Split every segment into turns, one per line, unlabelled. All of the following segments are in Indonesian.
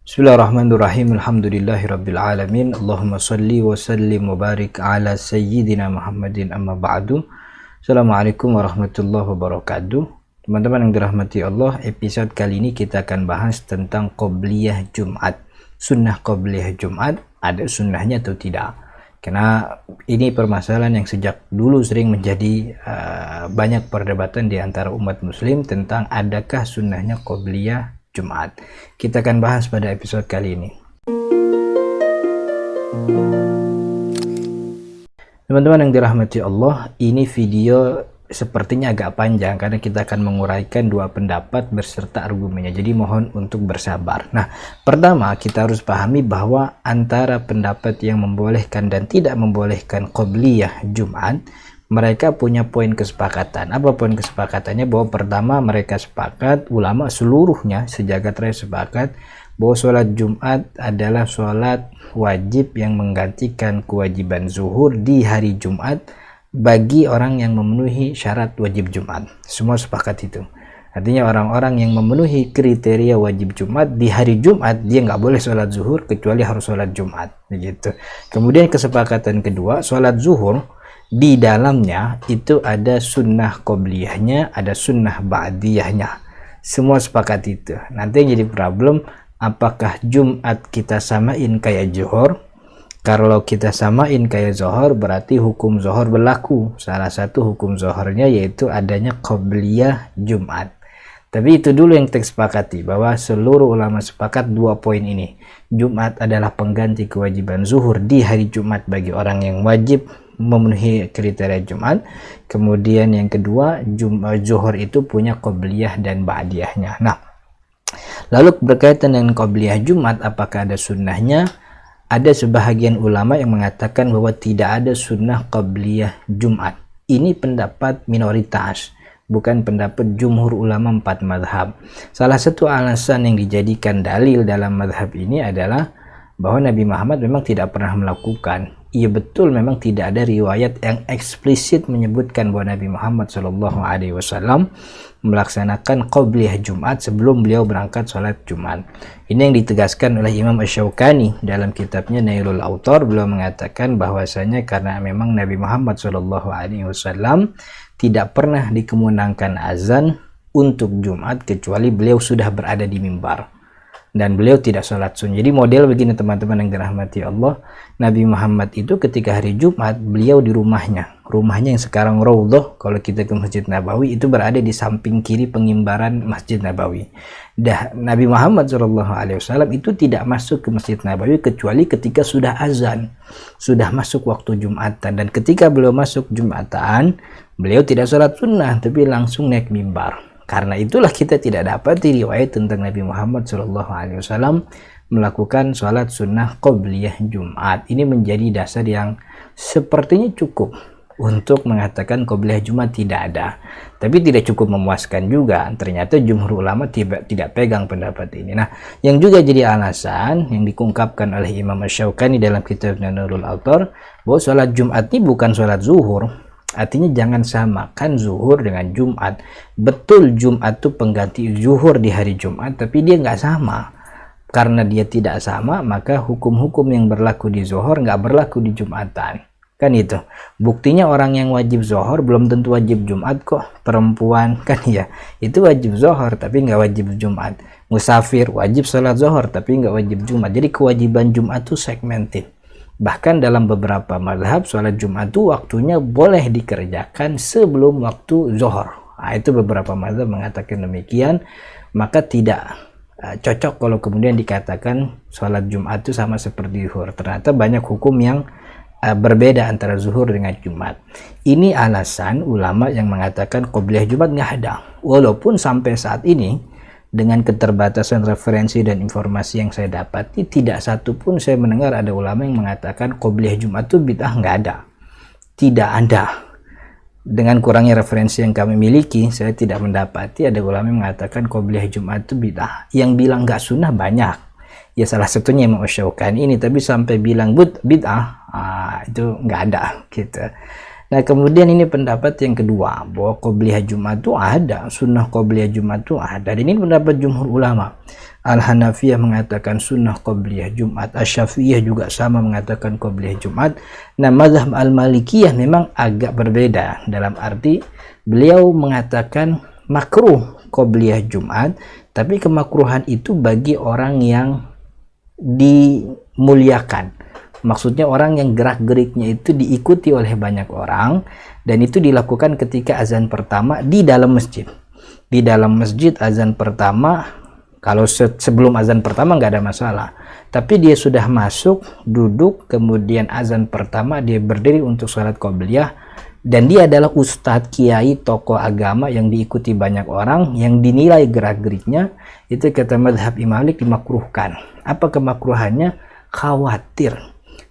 Bismillahirrahmanirrahim. Alhamdulillahirabbil alamin. Allahumma shalli wa sallim wa barik ala sayyidina Muhammadin amma ba'du. Assalamualaikum warahmatullahi wabarakatuh. Teman-teman yang dirahmati Allah, episode kali ini kita akan bahas tentang qobliyah Jumat. Sunnah qobliyah Jumat, ada sunnahnya atau tidak? Karena ini permasalahan yang sejak dulu sering menjadi banyak perdebatan di antara umat muslim tentang adakah sunnahnya qobliyah Jumat. Kita akan bahas pada episode kali ini. Teman-teman yang dirahmati Allah, ini video sepertinya agak panjang karena kita akan menguraikan dua pendapat beserta argumennya. Jadi mohon untuk bersabar. Nah, pertama kita harus pahami bahwa antara pendapat yang membolehkan dan tidak membolehkan qobliyah Jumat, mereka punya poin kesepakatan. Apa poin kesepakatannya? Bahwa pertama mereka sepakat, ulama seluruhnya sejagat raya sepakat bahwa sholat Jumat adalah sholat wajib yang menggantikan kewajiban zuhur di hari Jumat bagi orang yang memenuhi syarat wajib Jumat. Semua sepakat itu. Artinya orang-orang yang memenuhi kriteria wajib Jumat di hari Jumat, dia nggak boleh sholat zuhur kecuali harus sholat Jumat. Begitu. Kemudian kesepakatan kedua, sholat zuhur di dalamnya itu ada sunnah qobliyahnya, ada sunnah ba'diyahnya. Semua sepakat itu. Nanti yang jadi problem, apakah Jumat kita samain kayak zuhur? Kalau kita samain kayak zuhur, berarti hukum zuhur berlaku. Salah satu hukum zuhurnya yaitu adanya qobliyah Jumat. Tapi itu dulu yang kita sepakati, bahwa seluruh ulama sepakat dua poin ini. Jumat adalah pengganti kewajiban zuhur di hari Jumat bagi orang yang wajib memenuhi kriteria Jumat. Kemudian yang kedua, zuhur itu punya qobliyah dan ba'diyahnya. Nah, lalu berkaitan dengan qobliyah Jumat, apakah ada sunnahnya? Ada sebahagian ulama yang mengatakan bahwa tidak ada sunnah qobliyah Jumat. Ini pendapat minoritas, bukan pendapat jumhur ulama 4 madhab. Salah satu alasan yang dijadikan dalil dalam madhab ini adalah bahwa Nabi Muhammad memang tidak pernah melakukan. Iya betul, memang tidak ada riwayat yang eksplisit menyebutkan bahwa Nabi Muhammad SAW melaksanakan qobliyah Jumat sebelum beliau berangkat sholat Jumat. Ini yang ditegaskan oleh Imam Asy-Syaukani dalam kitabnya Nailul Autar. Beliau mengatakan bahwasanya karena memang Nabi Muhammad SAW tidak pernah dikemunangkan azan untuk Jumat kecuali beliau sudah berada di mimbar dan beliau tidak sholat sunnah. Jadi model begini teman-teman yang dirahmati Allah, Nabi Muhammad itu ketika hari Jumat beliau di rumahnya yang sekarang Raudhah, kalau kita ke Masjid Nabawi itu berada di samping kiri pengimbaran Masjid Nabawi. Nabi Muhammad SAW itu tidak masuk ke Masjid Nabawi kecuali ketika sudah azan, sudah masuk waktu Jumatan, dan ketika beliau masuk Jumatan beliau tidak sholat sunnah tapi langsung naik mimbar. Karena itulah kita tidak dapat riwayat tentang Nabi Muhammad SAW melakukan sholat sunnah qobliyah Jumat. Ini menjadi dasar yang sepertinya cukup untuk mengatakan qobliyah Jumat tidak ada. Tapi tidak cukup memuaskan juga. Ternyata jumhur ulama tidak pegang pendapat ini. Nah, yang juga jadi alasan yang diungkapkan oleh Imam Asy-Syaukani dalam kitab Nailul Autar, bahwa sholat Jumat ini bukan sholat zuhur. Artinya jangan samakan zuhur dengan Jumat. Betul Jumat itu pengganti zuhur di hari Jumat, tapi dia nggak sama. Karena dia tidak sama, maka hukum-hukum yang berlaku di zuhur nggak berlaku di Jumatan. Kan itu. Buktinya orang yang wajib zuhur belum tentu wajib Jumat kok. Perempuan kan ya, itu wajib zuhur tapi nggak wajib Jumat. Musafir wajib sholat zuhur tapi nggak wajib Jumat. Jadi kewajiban Jumat itu segmented. Bahkan dalam beberapa mazhab sholat Jumat itu waktunya boleh dikerjakan sebelum waktu zuhur. Nah, itu beberapa mazhab mengatakan demikian. Maka tidak cocok kalau kemudian dikatakan sholat Jumat itu sama seperti zuhur. Ternyata banyak hukum yang berbeda antara zuhur dengan Jumat. Ini alasan ulama yang mengatakan qobliyah Jumat nggak ada. Walaupun sampai saat ini dengan keterbatasan referensi dan informasi yang saya dapati, tidak satu pun saya mendengar ada ulama yang mengatakan qobliyah Jumat itu bid'ah. Nggak ada. Tidak ada. Dengan kurangnya referensi yang kami miliki, saya tidak mendapati ada ulama yang mengatakan qobliyah Jumat itu bid'ah. Yang bilang nggak sunnah banyak. Ya salah satunya Imam Asy-Syaukani ini, tapi sampai bilang bid'ah, itu nggak ada gitu. Nah, kemudian ini pendapat yang kedua, bahwa qobliyah Jumat itu ada, sunnah qobliyah Jumat itu ada. Dan ini pendapat jumhur ulama. Al-Hanafiyah mengatakan sunnah qobliyah Jumat, Asy-Syafi'iyah juga sama mengatakan qobliyah Jumat. Nah, mazhab Al-Malikiyah memang agak berbeda, dalam arti beliau mengatakan makruh qobliyah Jumat, tapi kemakruhan itu bagi orang yang dimuliakan. Maksudnya orang yang gerak-geriknya itu diikuti oleh banyak orang, dan itu dilakukan ketika azan pertama di dalam masjid. Di dalam masjid azan pertama, kalau sebelum azan pertama nggak ada masalah. Tapi dia sudah masuk, duduk, kemudian azan pertama dia berdiri untuk sholat qobliyah, dan dia adalah ustadz, kiai, tokoh agama yang diikuti banyak orang, yang dinilai gerak-geriknya, itu kata mazhab Imam Malik dimakruhkan. Apa kemakruhannya?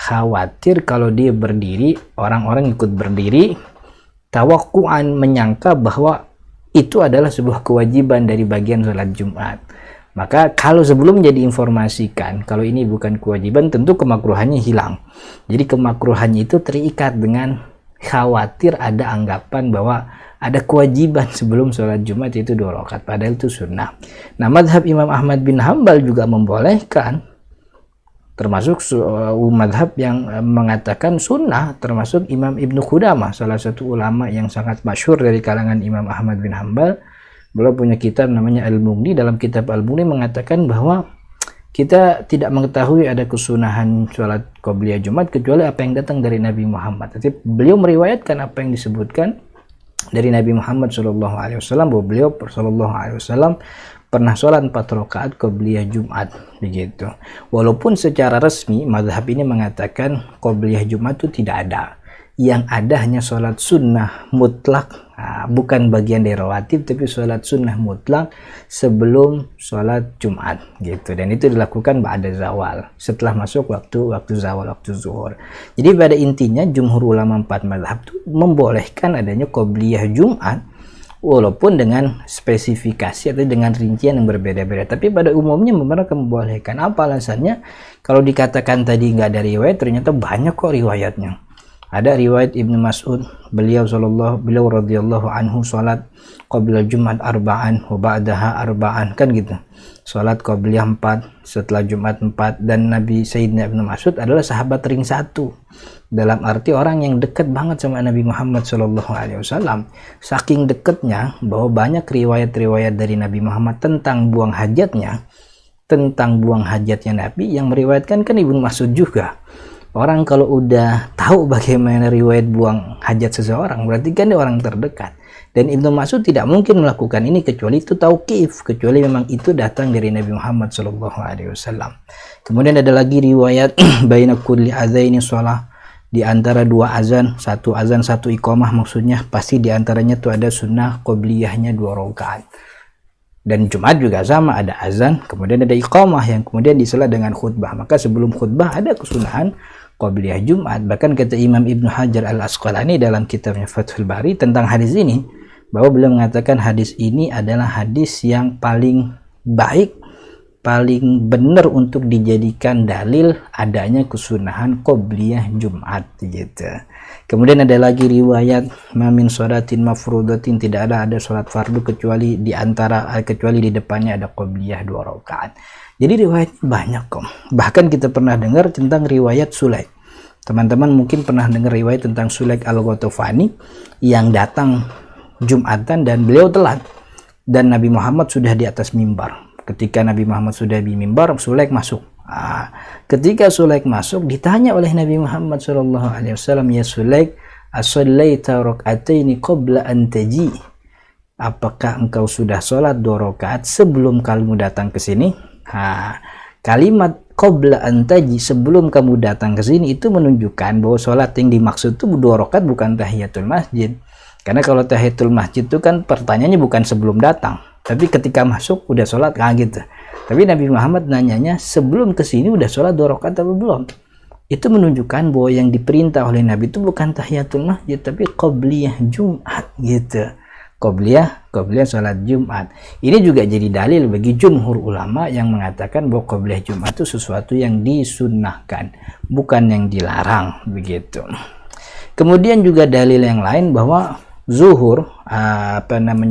Khawatir kalau dia berdiri, orang-orang ikut berdiri, tawakkuan menyangka bahwa itu adalah sebuah kewajiban dari bagian sholat Jumat. Maka kalau sebelumnya diinformasikan kalau ini bukan kewajiban, tentu kemakruhannya hilang. Jadi kemakruhannya itu terikat dengan khawatir ada anggapan bahwa ada kewajiban sebelum sholat Jumat itu 2 rakaat, padahal itu sunnah. Nah, mazhab Imam Ahmad bin Hambal juga membolehkan, termasuk mazhab yang mengatakan sunnah, termasuk Imam Ibnu Qudamah, salah satu ulama yang sangat masyhur dari kalangan Imam Ahmad bin Hambal. Beliau punya kitab namanya Al-Mughni. Dalam kitab Al-Mughni mengatakan bahwa kita tidak mengetahui ada kesunahan sholat qobliyah Jumat kecuali apa yang datang dari Nabi Muhammad. Tapi beliau meriwayatkan apa yang disebutkan dari Nabi Muhammad SAW, bahwa beliau SAW pernah sholat 4 rakaat qobliyah Jumat, begitu. Walaupun secara resmi mazhab ini mengatakan qobliyah Jumat itu tidak ada, yang ada hanya sholat sunnah mutlak, bukan bagian dari rawatib, tapi sholat sunnah mutlak sebelum sholat Jumat, gitu. Dan itu dilakukan ba'da zawal, setelah masuk waktu zawal, waktu zuhur. Jadi pada intinya jumhur ulama 4 mazhab itu membolehkan adanya qobliyah Jumat, walaupun dengan spesifikasi atau dengan rincian yang berbeda-beda. Tapi pada umumnya mereka membolehkan. Apa alasannya? Kalau dikatakan tadi nggak ada riwayat, ternyata banyak kok riwayatnya. Ada riwayat Ibnu Mas'ud, beliau radhiyallahu anhu salat qabla Jumat arba'an wa ba'daha arba'an, kan gitu. Salat qabliyah 4, setelah Jumat 4. Dan Nabi Sayyidina Ibnu Mas'ud adalah sahabat ring 1. Dalam arti orang yang dekat banget sama Nabi Muhammad SAW. Saking dekatnya bahwa banyak riwayat-riwayat dari Nabi Muhammad tentang buang hajatnya Nabi yang meriwayatkan kan Ibnu Mas'ud juga. Orang kalau udah tahu bagaimana riwayat buang hajat seseorang, berarti kan dia orang terdekat. Dan Ibnu Mas'ud tidak mungkin melakukan ini kecuali itu tauqif, kecuali memang itu datang dari Nabi Muhammad SAW. Kemudian ada lagi riwayat baina kulli adzaini shalah, di antara 2 azan, 1 azan 1 iqamah, maksudnya pasti di antaranya tuh ada sunnah qobliyahnya 2 rakaat. Dan Jumat juga sama, ada azan, kemudian ada iqamah yang kemudian disela dengan khutbah. Maka sebelum khutbah ada kesunahan qobliyah Jumat. Bahkan kata Imam Ibnu Hajar Al-Asqalani dalam kitabnya Fathul Bari tentang hadis ini, bahwa beliau mengatakan hadis ini adalah hadis yang paling baik, paling benar untuk dijadikan dalil adanya kesunahan qobliyah Jumat, gitu. Kemudian ada lagi riwayat mamin sholatin mafrudatin, tidak ada sholat fardu kecuali di depannya ada qobliyah 2 rakaat. Jadi riwayatnya banyak kok. Bahkan kita pernah dengar tentang riwayat Sulaik. Teman-teman mungkin pernah dengar riwayat tentang Sulaik Al-Ghatafani yang datang Jumatan dan beliau telat. Dan Nabi Muhammad sudah di atas mimbar. Ketika Nabi Muhammad sudah di mimbar, Sulaik masuk. Ketika Sulaik masuk, ditanya oleh Nabi Muhammad SAW, ya Sulaik, as-sallaita rak'ataini qabla an taji? Apakah engkau sudah sholat 2 rakaat sebelum kamu datang ke sini? Kalimat qabla an taji, sebelum kamu datang ke sini, itu menunjukkan bahwa sholat yang dimaksud itu 2 rakaat bukan tahiyatul masjid. Karena kalau tahiyatul masjid itu kan pertanyaannya bukan sebelum datang, tapi ketika masuk udah sholat, gitu. Tapi Nabi Muhammad nanyanya sebelum ke sini udah sholat 2 rakaat atau belum? Itu menunjukkan bahwa yang diperintah oleh Nabi itu bukan tahiyatul masjid, tapi qobliyah Jumat, gitu. Qobliyah sholat Jumat. Ini juga jadi dalil bagi jumhur ulama yang mengatakan bahwa qobliyah Jumat itu sesuatu yang disunnahkan, bukan yang dilarang, begitu. Kemudian juga dalil yang lain bahwa zuhur,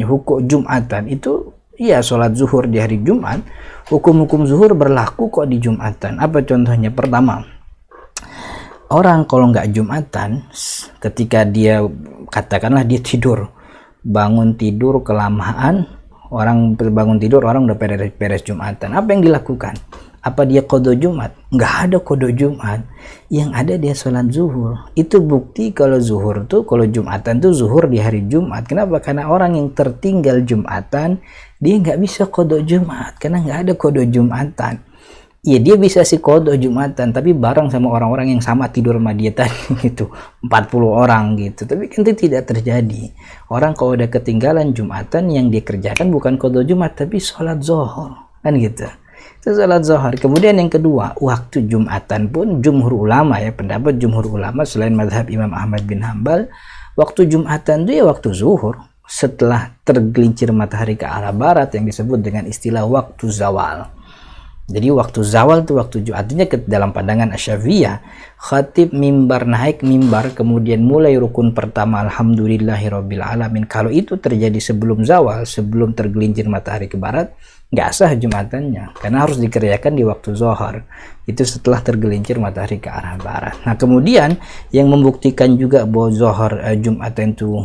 hukum Jumatan itu, iya sholat zuhur di hari Jumat, hukum-hukum zuhur berlaku kok di Jumatan. Apa contohnya? Pertama, orang kalau nggak Jumatan, ketika dia katakanlah dia bangun tidur kelamaan, orang bangun tidur, orang udah beres Jumatan, apa yang dilakukan? Apa dia qada Jumat? Nggak ada qada Jumat, yang ada dia sholat zuhur. Itu bukti kalau zuhur tuh, kalau Jumatan tuh zuhur di hari Jumat. Kenapa? Karena orang yang tertinggal Jumatan, dia nggak bisa qada Jumat karena nggak ada qada Jumatan. Ya dia bisa sih qada Jumatan, tapi bareng sama orang-orang yang sama tidur sama dia tadi gitu, 40 orang gitu. Tapi kan itu tidak terjadi. Orang kalau udah ketinggalan Jumatan, yang dia kerjakan bukan qada Jumat tapi sholat zuhur, kan gitu. Itu sholat zuhur. Kemudian yang kedua, waktu Jumatan pun jumhur ulama, ya, pendapat jumhur ulama selain mazhab Imam Ahmad bin Hambal, waktu Jumatan itu ya waktu zuhur, setelah tergelincir matahari ke arah barat, yang disebut dengan istilah waktu zawal. Jadi waktu zawal itu waktu Jumat. Artinya dalam pandangan Asy-Syafi'iyah, khatib mimbar, naik mimbar, kemudian mulai rukun pertama alhamdulillahirabbil alamin. Kalau itu terjadi sebelum zawal, sebelum tergelincir matahari ke barat, nggak sah Jumatannya, karena harus dikerjakan di waktu zuhur. Itu setelah tergelincir matahari ke arah barat. Nah, kemudian yang membuktikan juga bahwa Jumatan itu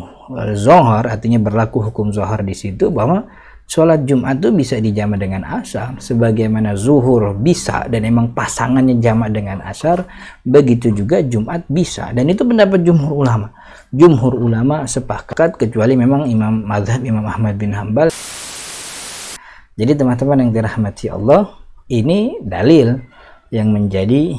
zuhur, artinya berlaku hukum zuhur di situ, bahwa sholat Jumat itu bisa dijamak dengan asar, sebagaimana zuhur bisa dan emang pasangannya jamak dengan asar, begitu juga Jumat bisa. Dan itu pendapat jumhur ulama. Jumhur ulama sepakat, kecuali memang mazhab Imam Ahmad bin Hambal. Jadi teman-teman yang dirahmati Allah, ini dalil yang menjadi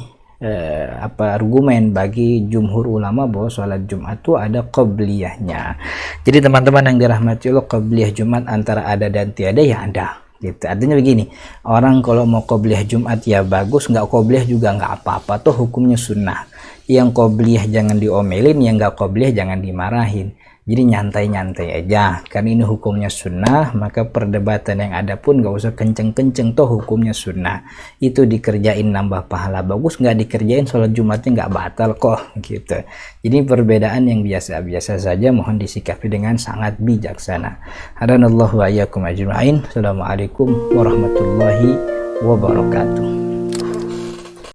argumen bagi jumhur ulama bahwa sholat Jumat itu ada qobliyahnya. Jadi teman-teman yang dirahmati Allah, qobliyah Jumat antara ada dan tiada, ya ada gitu. Artinya begini, orang kalau mau qobliyah Jumat ya bagus, nggak qobliyah juga nggak apa-apa, tuh hukumnya sunnah. Yang qobliyah jangan diomelin, yang nggak qobliyah jangan dimarahin. Jadi nyantai-nyantai aja, karena ini hukumnya sunnah, maka perdebatan yang ada pun gak usah kenceng-kenceng, toh hukumnya sunnah. Itu dikerjain nambah pahala bagus, nggak dikerjain sholat Jumatnya nggak batal kok gitu. Jadi perbedaan yang biasa-biasa saja, mohon disikapi dengan sangat bijaksana. Hadanallahu wa iyyakum ajma'in. Assalamualaikum warahmatullahi wabarakatuh.